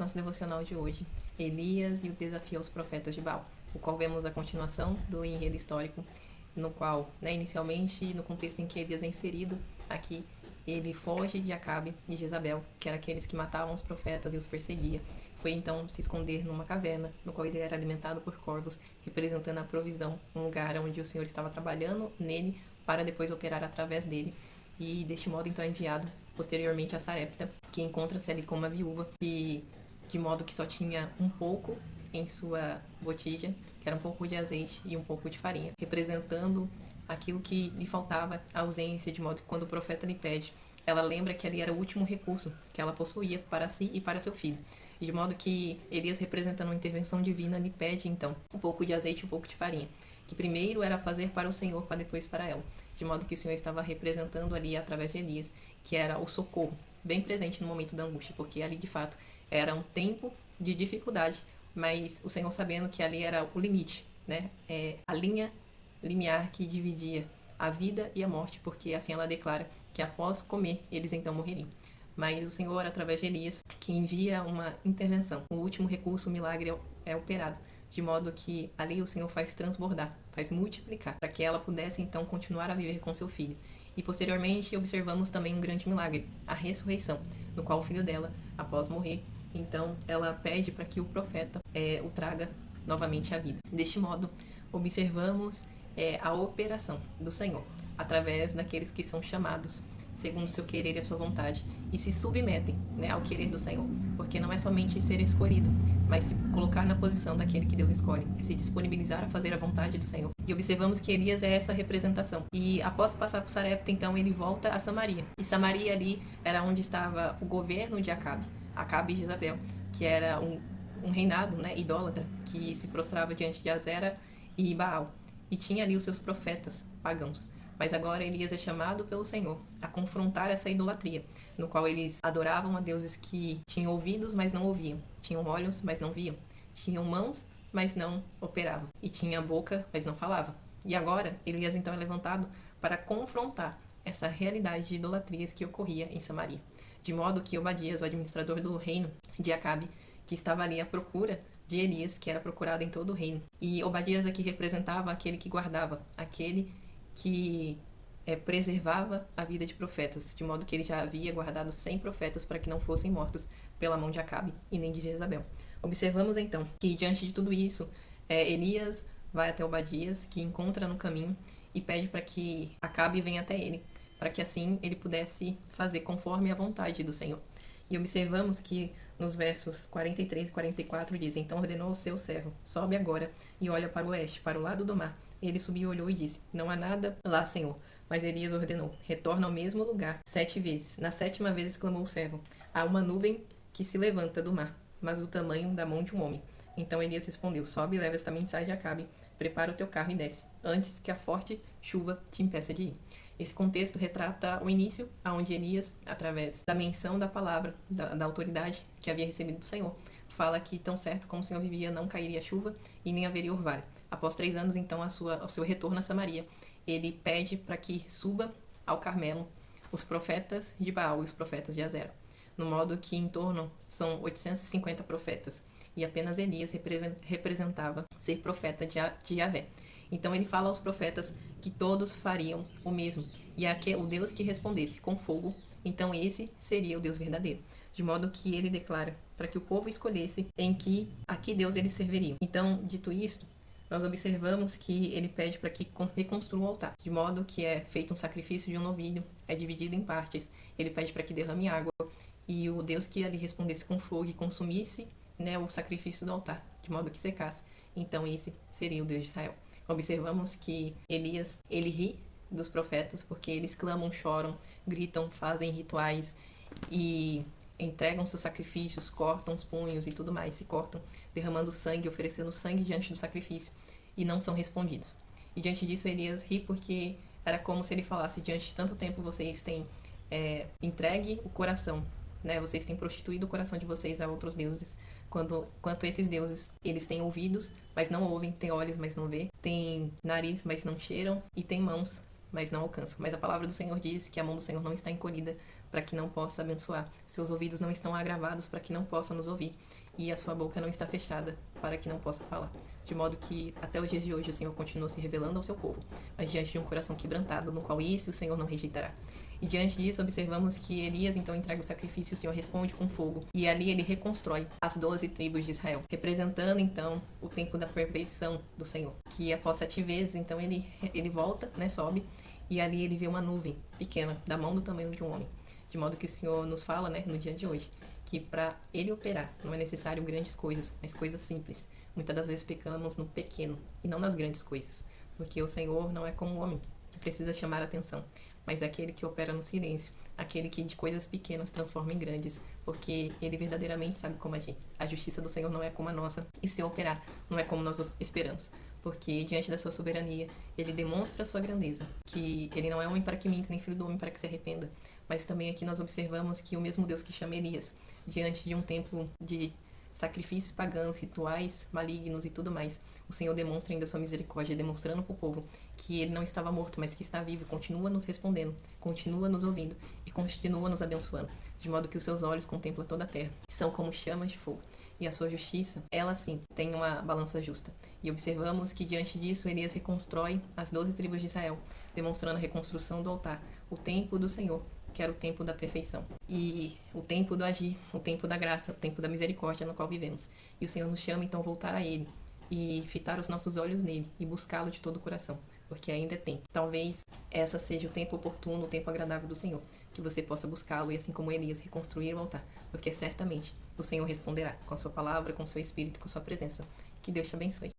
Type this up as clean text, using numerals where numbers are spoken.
nosso devocional de hoje, Elias e o desafio aos profetas de Baal, o qual vemos a continuação do enredo histórico, no qual, inicialmente, no contexto em que Elias é inserido, aqui ele foge de Acabe e Jezabel, que eram aqueles que matavam os profetas e os perseguia. Foi então se esconder numa caverna, no qual ele era alimentado por corvos, representando a provisão, um lugar onde o Senhor estava trabalhando nele para depois operar através dele. E deste modo então é enviado posteriormente a Sarepta, que encontra-se ali com uma viúva, que de modo que só tinha um pouco em sua botija, que era um pouco de azeite e um pouco de farinha, representando aquilo que lhe faltava, a ausência, de modo que quando o profeta lhe pede, ela lembra que ali era o último recurso que ela possuía para si e para seu filho. E de modo que Elias, representando uma intervenção divina, lhe pede então um pouco de azeite e um pouco de farinha, que primeiro era fazer para o Senhor, para depois para ela. De modo que o Senhor estava representando ali, através de Elias, que era o socorro, bem presente no momento da angústia, porque ali de fato era um tempo de dificuldade, mas o Senhor sabendo que ali era o limite, a linha limiar que dividia a vida e a morte, porque assim ela declara que após comer, eles então morreriam. Mas o Senhor, através de Elias, que envia uma intervenção. O último recurso, o milagre é operado, de modo que ali o Senhor faz transbordar, faz multiplicar, para que ela pudesse então continuar a viver com seu filho. E posteriormente observamos também um grande milagre, a ressurreição, no qual o filho dela, após morrer, então ela pede para que o profeta o traga novamente à vida. Deste modo, observamos a operação do Senhor, através daqueles que são chamados segundo o seu querer e a sua vontade, e se submetem ao querer do Senhor, porque não é somente ser escolhido, mas se colocar na posição daquele que Deus escolhe, é se disponibilizar a fazer a vontade do Senhor. E observamos que Elias é essa representação. E após passar por Sarepta, então ele volta a Samaria. E Samaria ali era onde estava o governo de Acabe e Jezabel, que era um reinado idólatra, que se prostrava diante de Azera e Baal. E tinha ali os seus profetas pagãos. Mas agora Elias é chamado pelo Senhor a confrontar essa idolatria, no qual eles adoravam a deuses que tinham ouvidos, mas não ouviam, tinham olhos, mas não viam, tinham mãos, mas não operavam, e tinha boca, mas não falava. E agora Elias então é levantado para confrontar essa realidade de idolatrias que ocorria em Samaria. De modo que Obadias, o administrador do reino de Acabe, que estava ali à procura de Elias, que era procurado em todo o reino. E Obadias aqui representava aquele que guardava, aquele que preservava a vida de profetas, de modo que ele já havia guardado 100 profetas para que não fossem mortos pela mão de Acabe e nem de Jezabel. Observamos então que diante de tudo isso, Elias vai até Obadias, que encontra no caminho e pede para que Acabe venha até ele, para que assim ele pudesse fazer conforme a vontade do Senhor. E observamos que nos versos 43 e 44 diz: Então ordenou ao seu servo, sobe agora e olha para o oeste, para o lado do mar. Ele subiu, olhou e disse: Não há nada lá, Senhor. Mas Elias ordenou: Retorna ao mesmo lugar 7 vezes. Na 7ª vez exclamou o servo: Há uma nuvem que se levanta do mar, mas do tamanho da mão de um homem. Então Elias respondeu: Sobe e leva esta mensagem a Acabe. Prepara o teu carro e desce, antes que a forte chuva te impeça de ir. Esse contexto retrata o início, onde Elias, através da menção da palavra, da autoridade que havia recebido do Senhor, fala que tão certo como o Senhor vivia, não cairia chuva e nem haveria orvalho. Após 3 anos, então, ao seu retorno a Samaria, ele pede para que suba ao Carmelo os profetas de Baal e os profetas de Azera, no modo que em torno são 850 profetas, e apenas Elias representava ser profeta de Yahvé. Então ele fala aos profetas que todos fariam o mesmo, e o Deus que respondesse com fogo, então esse seria o Deus verdadeiro. De modo que ele declara para que o povo escolhesse a que Deus eles serviriam. Então, dito isto, nós observamos que ele pede para que reconstrua o altar, de modo que é feito um sacrifício de um novilho, é dividido em partes. Ele pede para que derrame água, e o Deus que ali respondesse com fogo e consumisse o sacrifício do altar, de modo que secasse. Então esse seria o Deus de Israel. Observamos que Elias, ele ri dos profetas, porque eles clamam, choram, gritam, fazem rituais e entregam seus sacrifícios, cortam os punhos e tudo mais, se cortam, derramando sangue, oferecendo sangue diante do sacrifício, e não são respondidos. E diante disso Elias ri, porque era como se ele falasse: diante de tanto tempo vocês têm entregue o coração, vocês têm prostituído o coração de vocês a outros deuses, quanto esses deuses, eles têm ouvidos, mas não ouvem, têm olhos, mas não vê, têm nariz, mas não cheiram, e têm mãos, mas não alcançam. Mas a palavra do Senhor diz que a mão do Senhor não está encolhida para que não possa abençoar. Seus ouvidos não estão agravados para que não possa nos ouvir. E a sua boca não está fechada para que não possa falar. De modo que, até os dias de hoje, o Senhor continua se revelando ao seu povo, mas diante de um coração quebrantado, no qual esse o Senhor não rejeitará. E diante disso, observamos que Elias então entrega o sacrifício, o Senhor responde com fogo. E ali ele reconstrói as 12 tribos de Israel, representando então o tempo da perfeição do Senhor. Que após 7 vezes, então ele volta, né, sobe, e ali ele vê uma nuvem pequena, da mão do tamanho de um homem. De modo que o Senhor nos fala, né, no dia de hoje, que para ele operar não é necessário grandes coisas, mas coisas simples. Muitas das vezes pecamos no pequeno e não nas grandes coisas, porque o Senhor não é como o homem, que precisa chamar a atenção, mas é aquele que opera no silêncio, aquele que de coisas pequenas transforma em grandes, porque ele verdadeiramente sabe como agir. A justiça do Senhor não é como a nossa, e seu operar não é como nós esperamos, porque diante da sua soberania, ele demonstra a sua grandeza, que ele não é homem para que minta, nem filho do homem para que se arrependa, mas também aqui nós observamos que o mesmo Deus que chama Elias, diante de um tempo de sacrifícios pagãos, rituais malignos e tudo mais, o Senhor demonstra ainda sua misericórdia, demonstrando para o povo que ele não estava morto, mas que está vivo, continua nos respondendo, continua nos ouvindo e continua nos abençoando, de modo que os seus olhos contemplam toda a terra, que são como chamas de fogo. E a sua justiça, ela sim, tem uma balança justa. E observamos que diante disso, Elias reconstrói as 12 tribos de Israel, demonstrando a reconstrução do altar, o templo do Senhor, que era o tempo da perfeição. E o tempo do agir, o tempo da graça, o tempo da misericórdia no qual vivemos. E o Senhor nos chama então a voltar a Ele e fitar os nossos olhos nele e buscá-lo de todo o coração, porque ainda é tempo. Talvez essa seja o tempo oportuno, o tempo agradável do Senhor, que você possa buscá-lo e assim como Elias reconstruir o altar, porque certamente o Senhor responderá com a sua palavra, com o seu espírito, com a sua presença. Que Deus te abençoe.